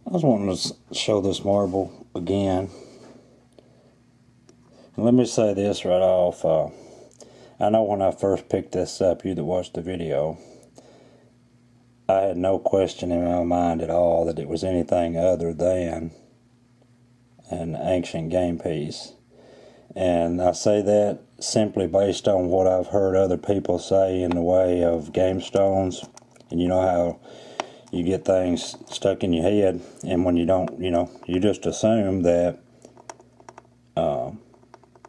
I was wanting to show this marble again. And let me say this right off. I know when I first picked this up, you that watched the video, I had no question in my mind at all that it was anything other than an ancient game piece. And I say that simply based on what I've heard other people say in the way of game stones. And you know how you get things stuck in your head, and when you don't, you just assume that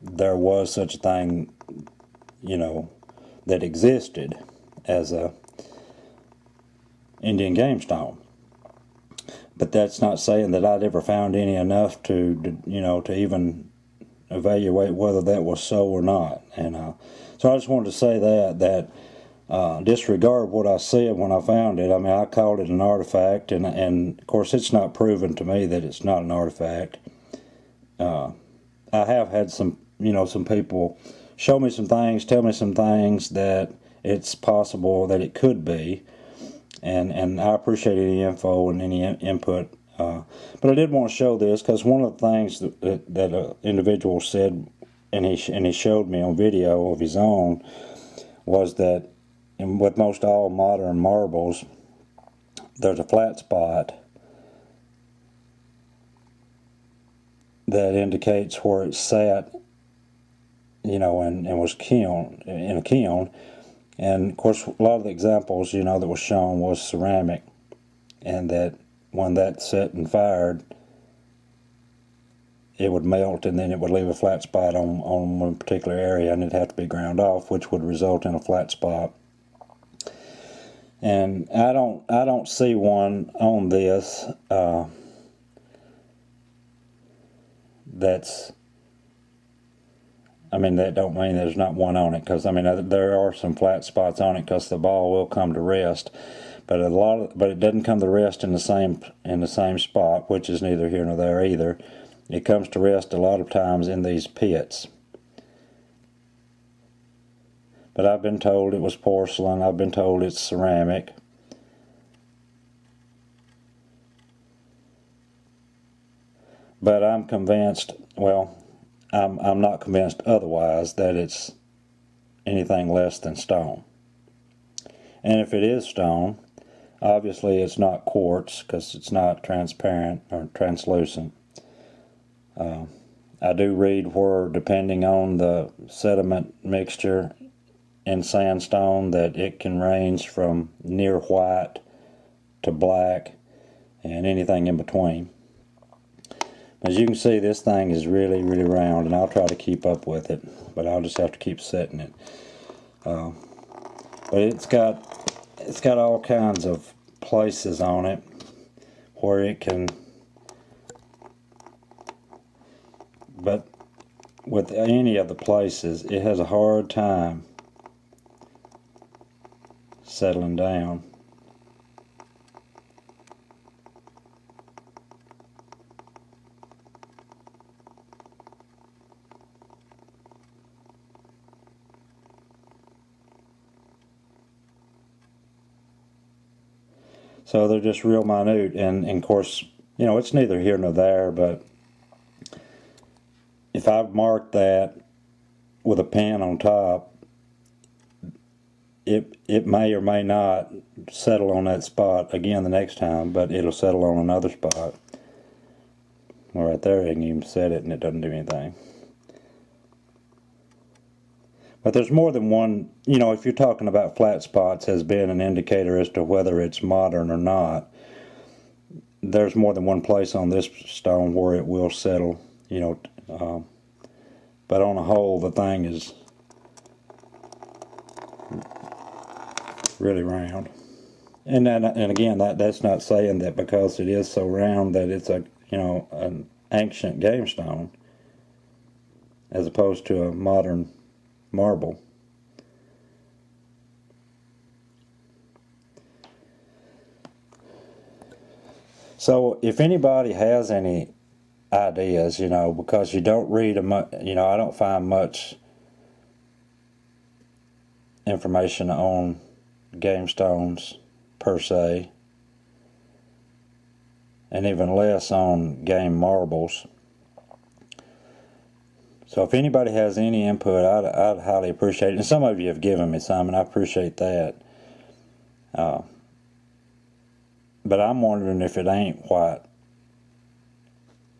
there was such a thing, that existed as a Indian game stone. But that's not saying that I'd ever found any enough to even evaluate whether that was so or not. And so I just wanted to say that disregard what I said when I found it. I mean, I called it an artifact, and of course it's not proven to me that it's not an artifact. I have had some people show me some things, tell me some things that it's possible that it could be, and I appreciate any info and any input. But I did want to show this because one of the things that an individual said, and he showed me on video of his own, was that with most all modern marbles, there's a flat spot that indicates where it sat, and was kiln in a kiln. And of course, a lot of the examples, that was shown was ceramic, and that when that set and fired, it would melt, and then it would leave a flat spot on one particular area, and it'd have to be ground off, which would result in a flat spot. And I don't see one on this that don't mean there's not one on it, because there are some flat spots on it because the ball will come to rest, but it doesn't come to rest in the same spot, which is neither here nor there either. It comes to rest a lot of times in these pits. But I've been told it was porcelain. I've been told it's ceramic. But I'm convinced, I'm not convinced otherwise, that it's anything less than stone. And if it is stone, obviously it's not quartz because it's not transparent or translucent. I do read where, depending on the sediment mixture in sandstone, that it can range from near white to black and anything in between. As you can see, this thing is really, really round, and I'll try to keep up with it, but I'll just have to keep setting it. But it's got all kinds of places on it where it can, but with any of the places, it has a hard time settling down. So they're just real minute, and of course, it's neither here nor there, but if I mark that with a pen on top, it may or may not settle on that spot again the next time, but it'll settle on another spot. Well, right there, you can even set it and it doesn't do anything. But there's more than one, if you're talking about flat spots as being an indicator as to whether it's modern or not, there's more than one place on this stone where it will settle, but on a whole, the thing is really round. And again, that's not saying that because it is so round that it's an ancient game stone as opposed to a modern marble. So if anybody has any ideas, because you don't read I don't find much information on game stones per se. and even less on game marbles. So if anybody has any input, I'd highly appreciate it. And some of you have given me some, and I appreciate that. But I'm wondering if it ain't white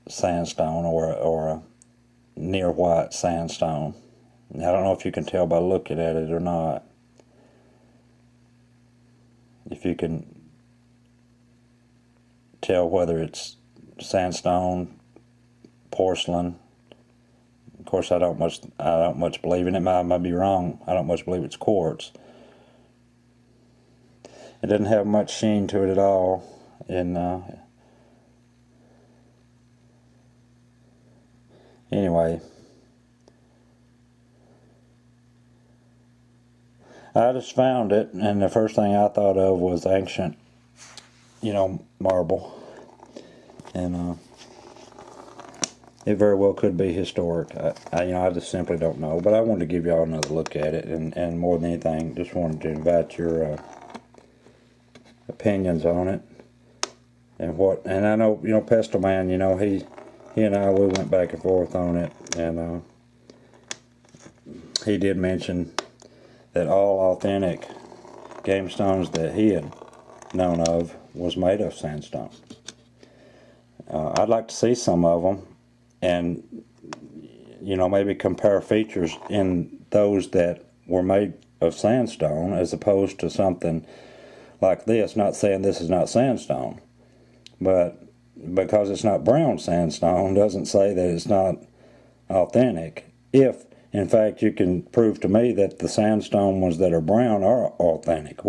sandstone or a near white sandstone. I don't know if you can tell by looking at it or not. If you can tell whether it's sandstone, porcelain. Of course, I don't much believe in it. I might be wrong. I don't much believe it's quartz. It doesn't have much sheen to it at all. And anyway, I just found it, and the first thing I thought of was ancient, marble. And it very well could be historic. I just simply don't know. But I wanted to give y'all another look at it, and more than anything, just wanted to invite your opinions on it. And I know, Pestle Man, he and I, we went back and forth on it, and he did mention that all authentic game stones that he had known of was made of sandstone. I'd like to see some of them, and maybe compare features in those that were made of sandstone as opposed to something like this. Not saying this is not sandstone, but because it's not brown sandstone doesn't say that it's not authentic. If in fact you can prove to me that the sandstone ones that are brown are authentic.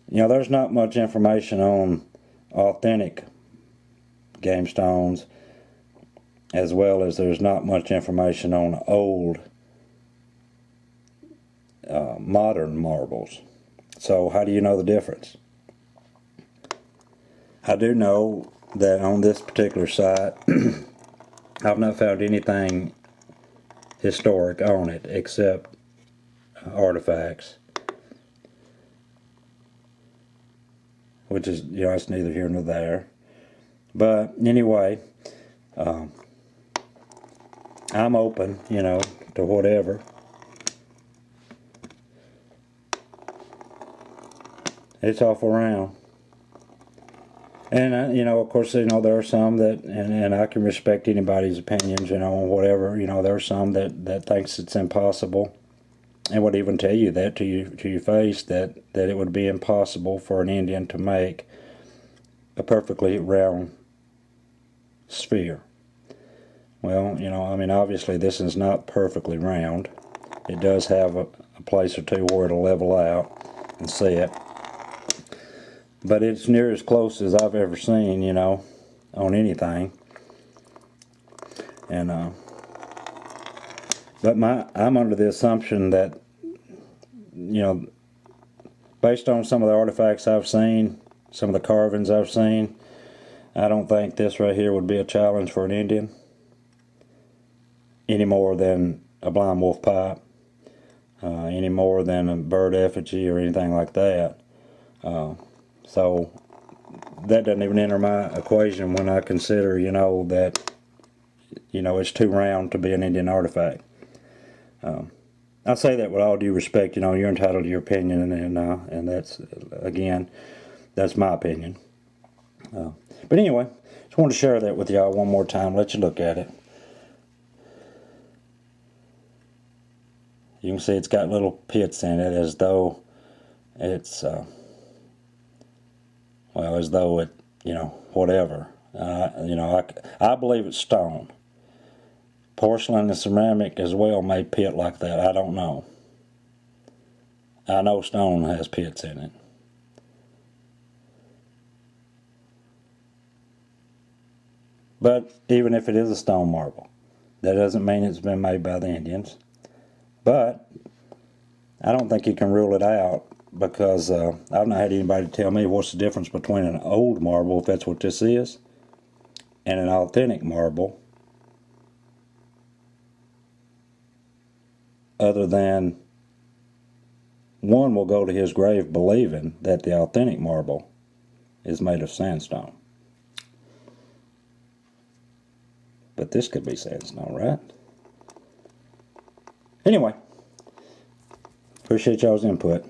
There's not much information on authentic game stones, as well as there's not much information on old modern marbles. So how do you know the difference? I do know that on this particular site I've not found anything historic on it except artifacts, which is, it's neither here nor there. But anyway, I'm open, to whatever. It's off around. And, of course, there are some that, and I can respect anybody's opinions, on whatever. There are some that thinks it's impossible, and would even tell you that to your face, that it would be impossible for an Indian to make a perfectly round sphere. Well, obviously this is not perfectly round. It does have a place or two where it'll level out and set. But it's near as close as I've ever seen, on anything. And but I'm under the assumption that, based on some of the artifacts I've seen, some of the carvings I've seen, I don't think this right here would be a challenge for an Indian any more than a blind wolf pipe, any more than a bird effigy or anything like that. So that doesn't even enter my equation when I consider, that, it's too round to be an Indian artifact. I say that with all due respect. You're entitled to your opinion, and that's, again, that's my opinion. But anyway, just wanted to share that with y'all one more time, let you look at it. You can see it's got little pits in it, as though it's, as though it, whatever. I believe it's stone. Porcelain and ceramic as well may pit like that. I don't know. I know stone has pits in it. But even if it is a stone marble, that doesn't mean it's been made by the Indians. But I don't think you can rule it out, because I've not had anybody tell me what's the difference between an old marble, if that's what this is, and an authentic marble, other than one will go to his grave believing that the authentic marble is made of sandstone. But this could be sandstone, right? Anyway, appreciate y'all's input.